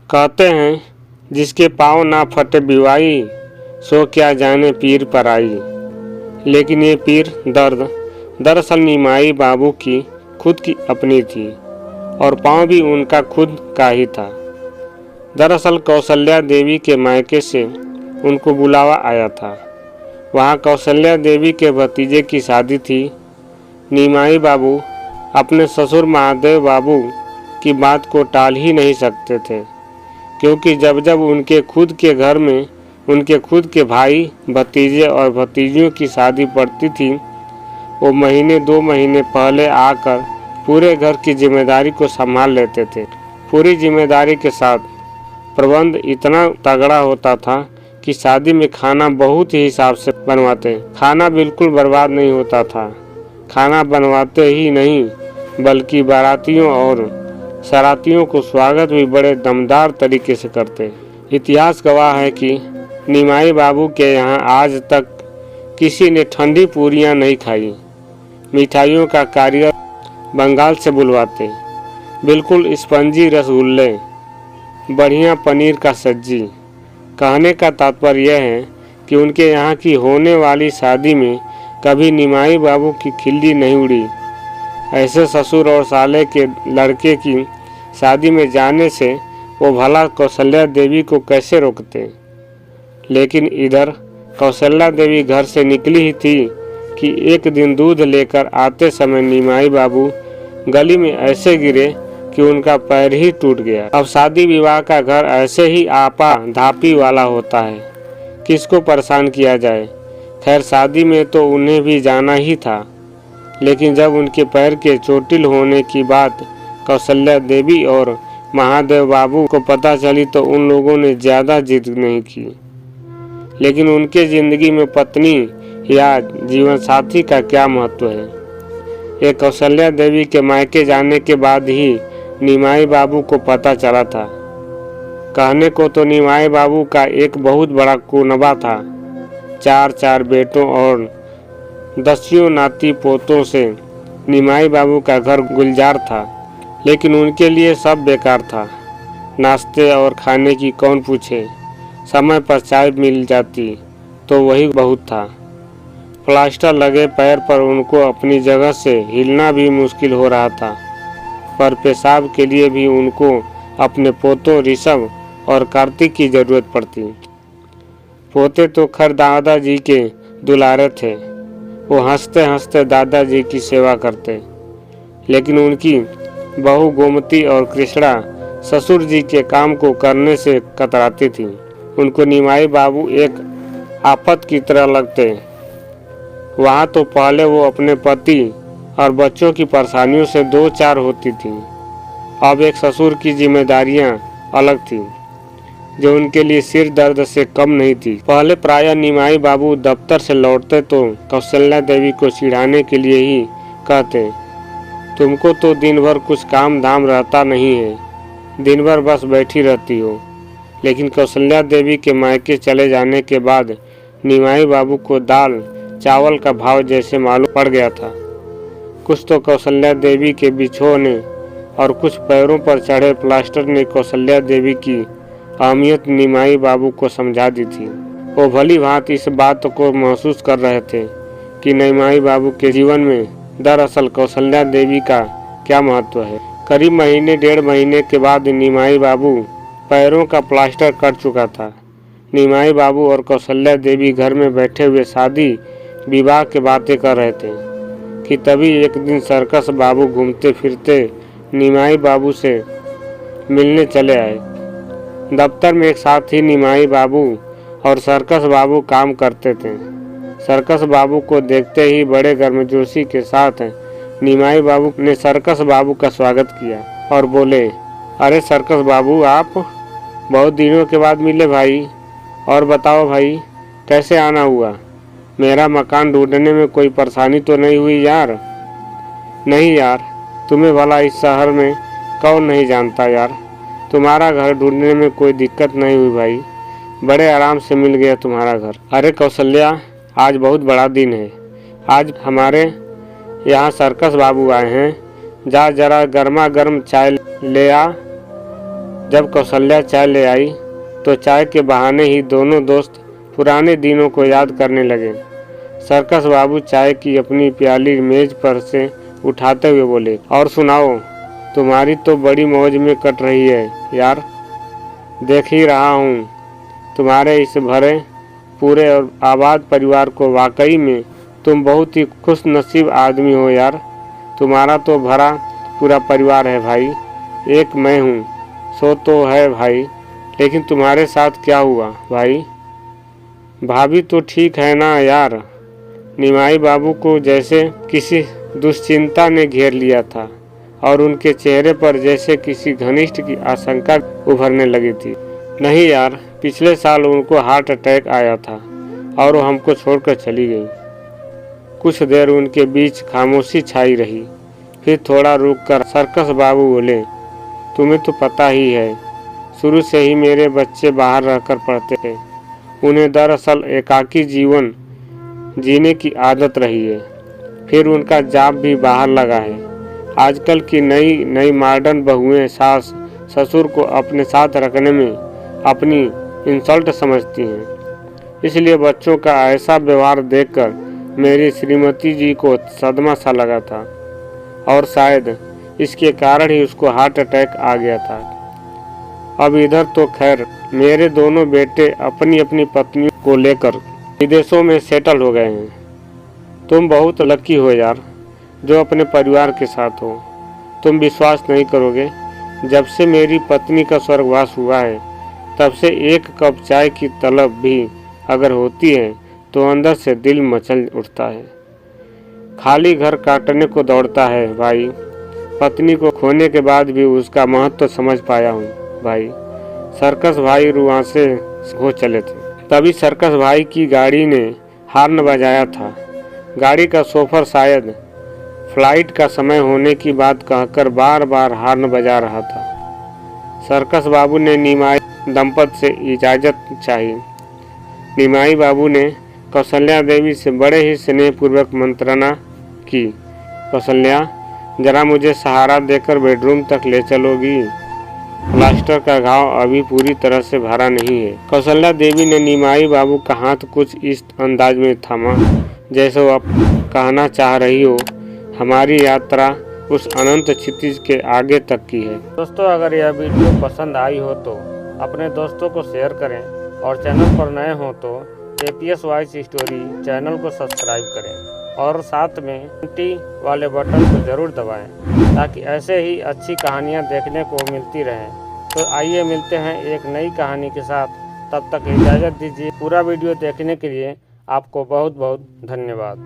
कहते हैं जिसके पाँव ना फटे बिवाई, सो क्या जाने पीर पर आई। लेकिन ये पीर दर्द दरअसल निमाई बाबू की खुद की अपनी थी और पाँव भी उनका खुद का ही था। दरअसल कौशल्या देवी के मायके से उनको बुलावा आया था। वहाँ कौशल्या देवी के भतीजे की शादी थी। निमाई बाबू अपने ससुर महादेव बाबू की बात को टाल ही नहीं सकते थे, क्योंकि जब जब उनके खुद के घर में उनके खुद के भाई भतीजे और भतीजियों की शादी पड़ती थी, वो महीने 2 महीने पहले आकर पूरे घर की जिम्मेदारी को संभाल लेते थे। पूरी जिम्मेदारी के साथ प्रबंध इतना तगड़ा होता था कि शादी में खाना बहुत ही हिसाब से बनवाते। खाना बिल्कुल बर्बाद नहीं होता था। खाना बनवाते ही नहीं बल्कि बारातियों और सरातियों को स्वागत भी बड़े दमदार तरीके से करते। इतिहास गवाह है कि निमाई बाबू के यहाँ आज तक किसी ने ठंडी पूरियाँ नहीं खाई। मिठाइयों का कारीगर बंगाल से बुलवाते, बिल्कुल स्पंजी रसगुल्ले, बढ़िया पनीर का सब्जी। कहने का तात्पर्य यह है कि उनके यहाँ की होने वाली शादी में कभी निमाई बाबू की खिल्ली नहीं उड़ी। ऐसे ससुर और साले के लड़के की शादी में जाने से वो भला कौशल्या देवी को कैसे रोकते। लेकिन इधर कौशल्या देवी घर से निकली ही थी कि एक दिन दूध लेकर आते समय निमाई बाबू गली में ऐसे गिरे कि उनका पैर ही टूट गया। अब शादी विवाह का घर ऐसे ही आपा धापी वाला होता है, किसको परेशान किया जाए। खैर शादी में तो उन्हें भी जाना ही था, लेकिन जब उनके पैर के चोटिल होने की बात कौशल्या देवी और महादेव बाबू को पता चली तो उन लोगों ने ज़्यादा जिद नहीं की। लेकिन उनके ज़िंदगी में पत्नी या जीवन साथी का क्या महत्व है, ये कौशल्या देवी के मायके जाने के बाद ही निमाई बाबू को पता चला था। कहने को तो निमाई बाबू का एक बहुत बड़ा कुनबा था। 4 बेटों और 10 नाती पोतों से निमाई बाबू का घर गुलजार था, लेकिन उनके लिए सब बेकार था। नाश्ते और खाने की कौन पूछे, समय पर चाय मिल जाती तो वही बहुत था। प्लास्टर लगे पैर पर उनको अपनी जगह से हिलना भी मुश्किल हो रहा था, पर पेशाब के लिए भी उनको अपने पोतों ऋषभ और कार्तिक की ज़रूरत पड़ती। पोते तो खैर दादाजी के दुलारे थे, वो हंसते हंसते दादाजी की सेवा करते, लेकिन उनकी बहू गोमती और कृष्णा ससुर जी के काम को करने से कतराती थी। उनको निमाई बाबू एक आफत की तरह लगते। वहाँ तो पहले वो अपने पति और बच्चों की परेशानियों से 2-4 होती थी, अब एक ससुर की जिम्मेदारियाँ अलग थी जो उनके लिए सिर दर्द से कम नहीं थी। पहले प्रायः निमाई बाबू दफ्तर से लौटते तो कौशल्या देवी को चिढ़ाने के लिए ही कहते, तुमको तो दिन भर कुछ काम धाम रहता नहीं है, दिन भर बस बैठी रहती हो। लेकिन कौशल्या देवी के मायके चले जाने के बाद निमाई बाबू को दाल चावल का भाव जैसे मालूम पड़ गया था। कुछ तो कौशल्या देवी के बिछोने और कुछ पैरों पर चढ़े प्लास्टर ने कौशल्या देवी की अहमियत निमाई बाबू को समझा दी थी। वो भली भांति इस बात को महसूस कर रहे थे कि निमाई बाबू के जीवन में दरअसल कौशल्या देवी का क्या महत्व है। करीब महीने 1.5 महीने के बाद निमाई बाबू पैरों का प्लास्टर कट चुका था। निमाई बाबू और कौशल्या देवी घर में बैठे हुए शादी विवाह की बातें कर रहे थे कि तभी एक दिन सर्कस बाबू घूमते फिरते निमाई बाबू से मिलने चले आए। दफ्तर में एक साथ ही निमाई बाबू और सर्कस बाबू काम करते थे। सर्कस बाबू को देखते ही बड़े गर्मजोशी के साथ निमाई बाबू ने सर्कस बाबू का स्वागत किया और बोले, अरे सर्कस बाबू, आप बहुत दिनों के बाद मिले भाई। और बताओ भाई, कैसे आना हुआ? मेरा मकान ढूंढने में कोई परेशानी तो नहीं हुई यार? नहीं यार, तुम्हें भला इस शहर में कौन नहीं जानता यार। तुम्हारा घर ढूंढने में कोई दिक्कत नहीं हुई भाई, बड़े आराम से मिल गया तुम्हारा घर। अरे कौशल्या, आज बहुत बड़ा दिन है। आज हमारे यहाँ सर्कस बाबू आए हैं, जा जरा गर्मा गर्म चाय ले आ। जब कौशल्या चाय ले आई तो चाय के बहाने ही दोनों दोस्त पुराने दिनों को याद करने लगे। सर्कस बाबू चाय की अपनी प्याली मेज पर से उठाते हुए बोले, और सुनाओ, तुम्हारी तो बड़ी मौज में कट रही है यार। देख ही रहा हूँ तुम्हारे इस भरे पूरे और आबाद परिवार को। वाकई में तुम बहुत ही खुश नसीब आदमी हो यार। तुम्हारा तो भरा पूरा परिवार है भाई। एक मैं हूँ सो तो है भाई, लेकिन तुम्हारे साथ क्या हुआ भाई? भाभी तो ठीक है ना यार? निमाई बाबू को जैसे किसी दुश्चिंता ने घेर लिया था और उनके चेहरे पर जैसे किसी घनिष्ठ की आशंका उभरने लगी थी। नहीं यार, पिछले साल उनको हार्ट अटैक आया था और वो हमको छोड़कर चली गई। कुछ देर उनके बीच खामोशी छाई रही, फिर थोड़ा रुककर सर्कस बाबू बोले, तुम्हें तो पता ही है, शुरू से ही मेरे बच्चे बाहर रहकर पढ़ते थे। उन्हें दरअसल एकाकी जीवन जीने की आदत रही है। फिर उनका जॉब भी बाहर लगा है। आजकल की नई नई मॉडर्न बहुएं सास ससुर को अपने साथ रखने में अपनी इंसल्ट समझती हैं। इसलिए बच्चों का ऐसा व्यवहार देखकर मेरी श्रीमती जी को सदमा सा लगा था और शायद इसके कारण ही उसको हार्ट अटैक आ गया था। अब इधर तो खैर मेरे दोनों बेटे अपनी अपनी पत्नियों को लेकर विदेशों में सेटल हो गए हैं। तुम बहुत लकी हो यार जो अपने परिवार के साथ हो। तुम विश्वास नहीं करोगे, जब से मेरी पत्नी का स्वर्गवास हुआ है तब से एक कप चाय की तलब भी अगर होती है तो अंदर से दिल मचल उठता है। खाली घर काटने को दौड़ता है भाई। पत्नी को खोने के बाद भी उसका महत्व तो समझ पाया हूँ भाई। सर्कस भाई रुआंसे हो चले थे, तभी सर्कस भाई की गाड़ी ने हॉर्न बजाया था। गाड़ी का शोफर शायद फ्लाइट का समय होने की बात कहकर बार बार हॉर्न बजा रहा था। सर्कस बाबू ने निमाई दंपति से इजाज़त चाही। निमाई बाबू ने कौशल्या देवी से बड़े ही स्नेहपूर्वक मंत्रणा की, कौशल्या, जरा मुझे सहारा देकर बेडरूम तक ले चलोगी? प्लास्टर का घाव अभी पूरी तरह से भरा नहीं है। कौशल्या देवी ने निमाई बाबू का हाथ कुछ इस अंदाज में थामा जैसे वो कहना चाह रही हो, हमारी यात्रा उस अनंत क्षितिज के आगे तक की है। दोस्तों, अगर यह वीडियो पसंद आई हो तो अपने दोस्तों को शेयर करें और चैनल पर नए हो तो APS वॉइस स्टोरी चैनल को सब्सक्राइब करें और साथ में घंटी वाले बटन को ज़रूर दबाएं ताकि ऐसे ही अच्छी कहानियां देखने को मिलती रहें। तो आइए मिलते हैं एक नई कहानी के साथ। तब तक इजाज़त दीजिए। पूरा वीडियो देखने के लिए आपको बहुत बहुत धन्यवाद।